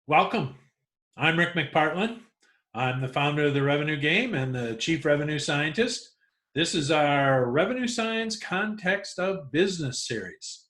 Welcome. I'm Rick McPartland. I'm the founder of the Revenue Game and the Chief Revenue Scientist. This is our Revenue Science Context of Business series.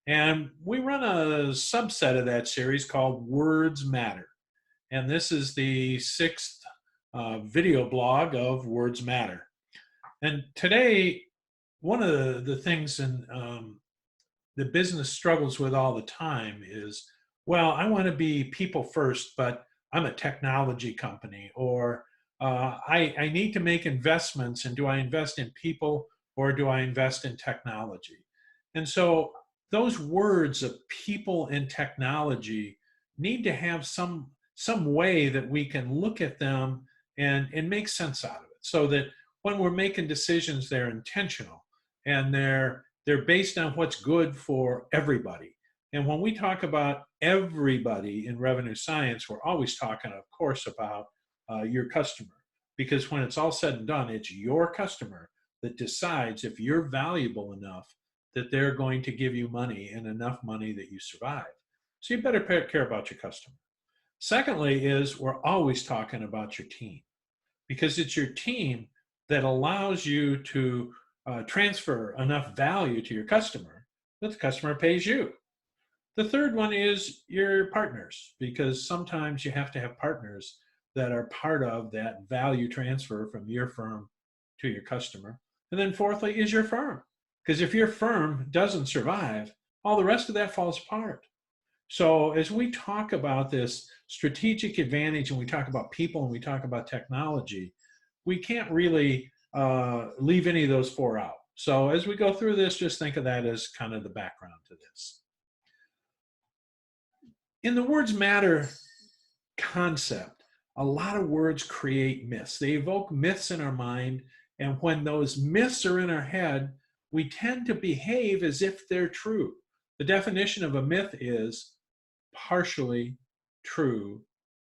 And we run a subset of that series called Words Matter. And this is the sixth video blog of Words Matter. And today, one of the things in the business struggles with all the time is, well, I want to be people first, but I'm a technology company, or I need to make investments, and do I invest in people or do I invest in technology? And so those words of people and technology need to have some way that we can look at them and make sense out of it, so that when we're making decisions, they're intentional and they're based on what's good for everybody. And when we talk about everybody in revenue science, we're always talking, of course, about your customer. Because when it's all said and done, it's your customer that decides if you're valuable enough that they're going to give you money, and enough money that you survive. So you better care about your customer. Secondly, is we're always talking about your team, because it's your team that allows you to transfer enough value to your customer that the customer pays you. The third one is your partners, because sometimes you have to have partners that are part of that value transfer from your firm to your customer. And then fourthly is your firm, because if your firm doesn't survive, all the rest of that falls apart. So as we talk about this strategic advantage, and we talk about people, and we talk about technology, we can't really leave any of those four out. So as we go through this, just think of that as kind of the background to this. In the words matter concept, a lot of words create myths. They evoke myths in our mind, and when those myths are in our head, we tend to behave as if they're true. The definition of a myth is partially true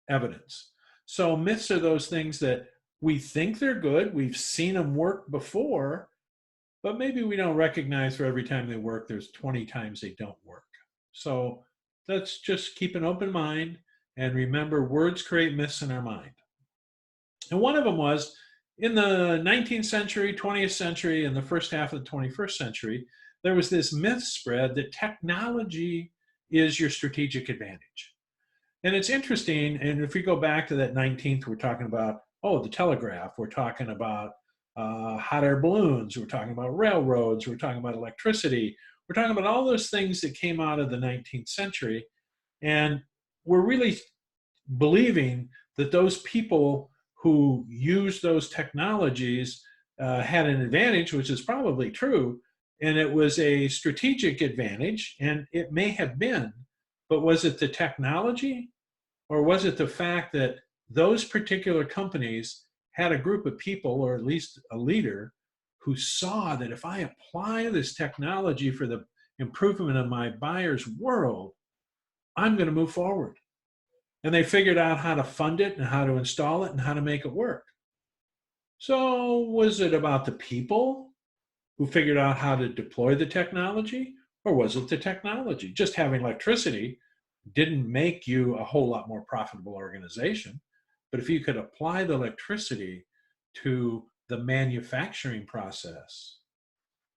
evidence. So myths are those things that we think they're good, we've seen them work before, but maybe we don't recognize for every time they work, there's 20 times they don't work. So let's just keep an open mind and remember, words create myths in our mind. And one of them was, in the 19th century, 20th century, and the first half of the 21st century, there was this myth spread that technology is your strategic advantage. And it's interesting, and if we go back to that 19th, we're talking about, the telegraph, we're talking about hot air balloons, we're talking about railroads, we're talking about electricity, we're talking about all those things that came out of the 19th century. And we're really believing that those people who used those technologies had an advantage, which is probably true, and it was a strategic advantage, and it may have been, but was it the technology, or was it the fact that those particular companies had a group of people, or at least a leader, who saw that if I apply this technology for the improvement of my buyer's world, I'm going to move forward. And they figured out how to fund it and how to install it and how to make it work. So was it about the people who figured out how to deploy the technology, or was it the technology? Just having electricity didn't make you a whole lot more profitable organization. But if you could apply the electricity to the manufacturing process,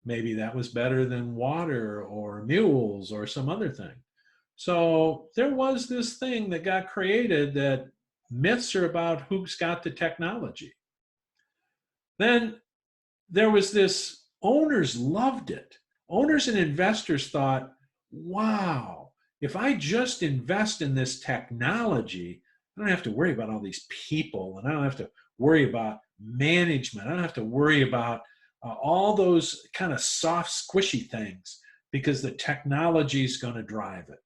maybe that was better than water or mules or some other thing. So there was this thing that got created, that myths are about who's got the technology. Then there was this, owners loved it. Owners and investors thought, wow, if I just invest in this technology, I don't have to worry about all these people, and I don't have to worry about management. I don't have to worry about all those kind of soft, squishy things, because the technology is going to drive it.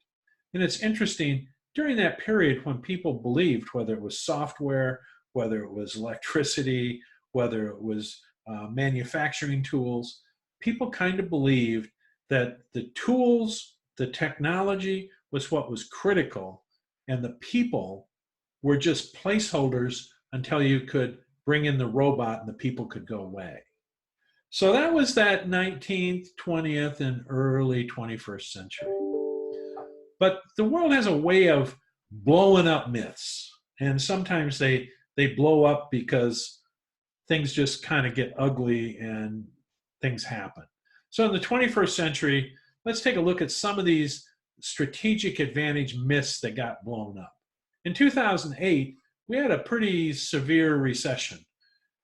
And it's interesting, during that period when people believed, whether it was software, whether it was electricity, whether it was manufacturing tools, people kind of believed that the tools, the technology was what was critical, and the people were just placeholders until you could bring in the robot and the people could go away. So that was that 19th, 20th, and early 21st century. But the world has a way of blowing up myths. And sometimes they blow up because things just kind of get ugly and things happen. So in the 21st century, let's take a look at some of these strategic advantage myths that got blown up. In 2008, we had a pretty severe recession.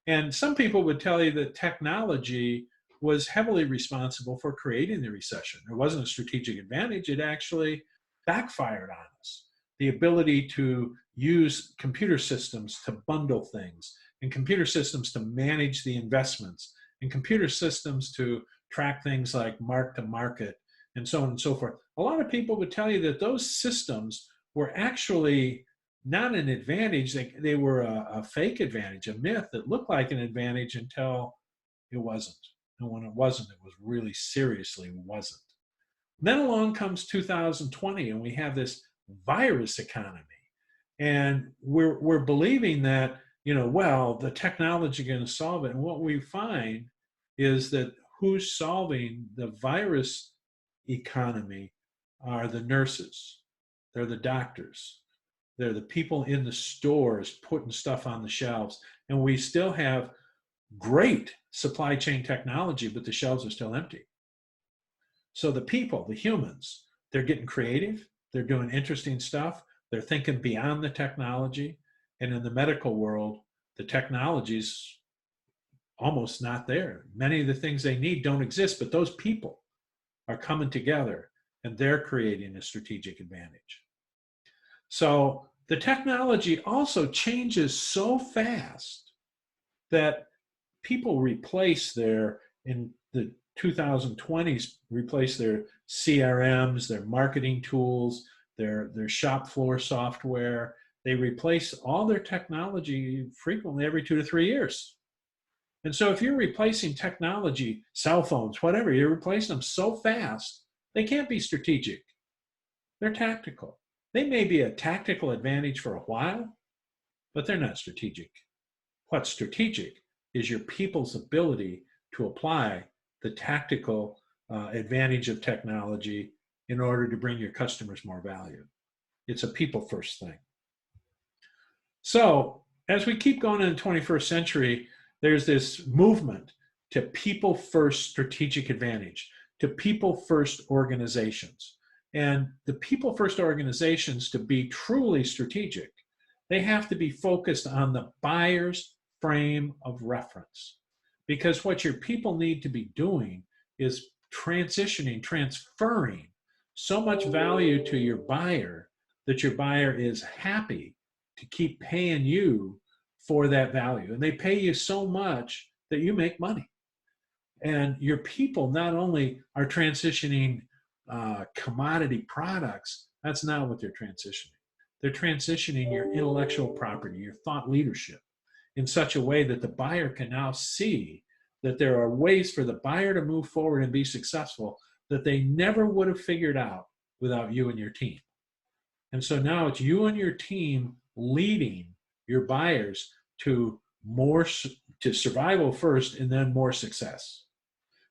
And some people would tell you that technology was heavily responsible for creating the recession. It wasn't a strategic advantage, it actually backfired on us. The ability to use computer systems to bundle things, and computer systems to manage the investments, and computer systems to track things like mark to market, and so on and so forth. A lot of people would tell you that those systems were actually not an advantage, they were a fake advantage, a myth that looked like an advantage until it wasn't. And when it wasn't, it was really seriously wasn't. Then along comes 2020, and we have this virus economy. And we're believing that, well, the technology is going to solve it. And what we find is that who's solving the virus economy are the nurses, they're the doctors, they're the people in the stores putting stuff on the shelves. And we still have great supply chain technology, but the shelves are still empty. So the people, the humans, they're getting creative, they're doing interesting stuff, they're thinking beyond the technology. And in the medical world, the technology's almost not there. Many of the things they need don't exist, but those people are coming together and they're creating a strategic advantage. So the technology also changes so fast that people replace in the 2020s, replace their CRMs, their marketing tools, their shop floor software. They replace all their technology frequently every 2 to 3 years. And so if you're replacing technology, cell phones, whatever, you're replacing them so fast, they can't be strategic. They're tactical. They may be a tactical advantage for a while, but they're not strategic. What's strategic is your people's ability to apply the tactical advantage of technology in order to bring your customers more value. It's a people first thing. So as we keep going in the 21st century, there's this movement to people first strategic advantage, to people first organizations. And the people first organizations, to be truly strategic, they have to be focused on the buyer's frame of reference. Because what your people need to be doing is transferring so much value to your buyer that your buyer is happy to keep paying you for that value. And they pay you so much that you make money. And your people not only are transitioning commodity products, that's not what they're transitioning. They're transitioning your intellectual property, your thought leadership, in such a way that the buyer can now see that there are ways for the buyer to move forward and be successful that they never would have figured out without you and your team. And so now it's you and your team leading your buyers to survival first and then more success.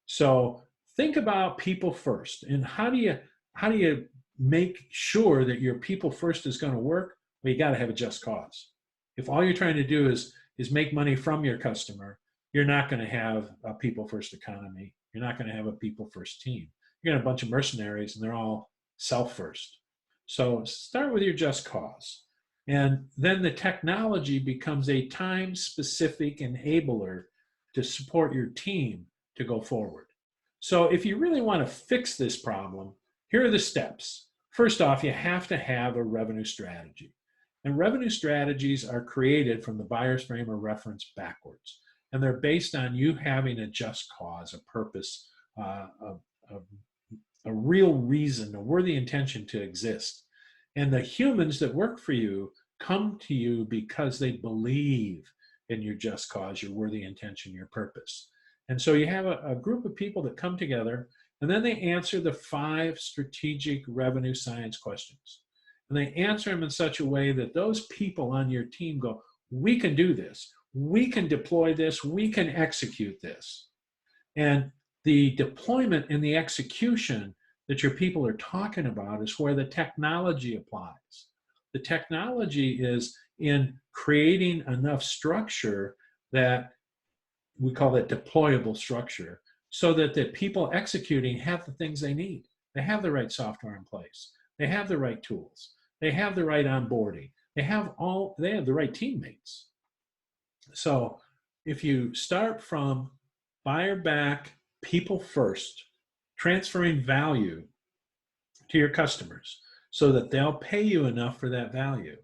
So think about people first, and how do you make sure that your people first is going to work? Well, you got to have a just cause. If all you're trying to do is make money from your customer, you're not going to have a people first economy. You're not going to have a people first team. You're going to have a bunch of mercenaries and they're all self first. So start with your just cause. And then the technology becomes a time specific enabler to support your team to go forward. So if you really want to fix this problem, here are the steps. First off, you have to have a revenue strategy. And revenue strategies are created from the buyer's frame of reference backwards. And they're based on you having a just cause, a purpose, a real reason, a worthy intention to exist. And the humans that work for you come to you because they believe in your just cause, your worthy intention, your purpose. And so you have a group of people that come together, and then they answer the 5 strategic revenue science questions. And they answer them in such a way that those people on your team go, we can do this. We can deploy this. We can execute this. And the deployment and the execution that your people are talking about is where the technology applies. The technology is in creating enough structure that we call it deployable structure, so that the people executing have the things they need. They have the right software in place. They have the right tools. They have the right onboarding. They have the right teammates. So if you start from buyer back, people first, transferring value to your customers so that they'll pay you enough for that value,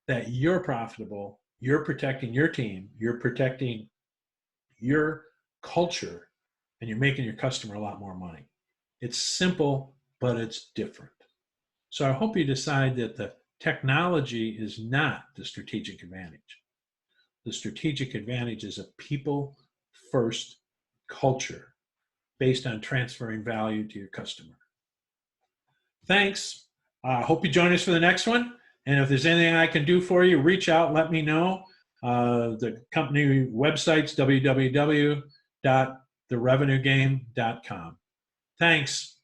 that you're profitable, you're protecting your team, you're protecting your culture, and you're making your customer a lot more money. It's simple, but it's different. So I hope you decide that the technology is not the strategic advantage. The strategic advantage is a people first culture based on transferring value to your customer. Thanks. I hope you join us for the next one. And if there's anything I can do for you, reach out, let me know. The company website's www.therevenuegame.com. Thanks.